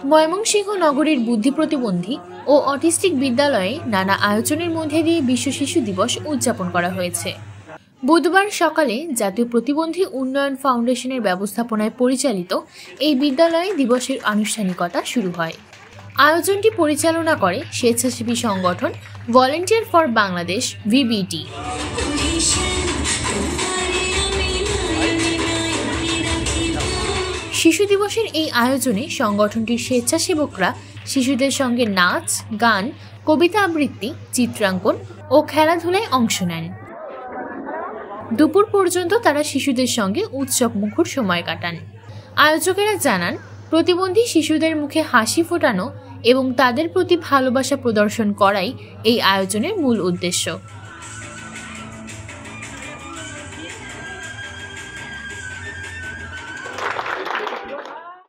ময়মনসিংহ নগরীর বুদ্ধি প্রতিবন্ধী ও অটিস্টিক বিদ্যালয়ে নানা আয়োজনের মধ্যে দিয়ে বিশ্ব শিশু দিবস উদযাপন করা হয়েছে। বুধবার সকালে জাতীয় প্রতিবন্ধী উন্নয়ন ফাউন্ডেশনের ব্যবস্থাপনায় পরিচালিত এই বিদ্যালয়ে দিবসের আনুষ্ঠানিকতা শুরু হয়। আয়োজনটি পরিচালনা করে স্বেচ্ছাসেবী সংগঠন ভলেন্টিয়ার ফর বাংলাদেশ VBT। শিশু দিবসের এই আয়োজনে সংগঠনটির স্বেচ্ছাসেবকরা শিশুদের সঙ্গে নাচ, গান, কবিতা আবৃত্তি, চিত্রাঙ্কন ও খেলাধুলায় অংশ নেন। দুপুর পর্যন্ত তারা শিশুদের সঙ্গে উৎসব মুখর সময় কাটান। আয়োজকেরা জানান, প্রতিবন্ধী শিশুদের মুখে হাসি ফোটানো এবং তাদের প্রতি ভালোবাসা প্রদর্শন করাই এই আয়োজনের মূল উদ্দেশ্য।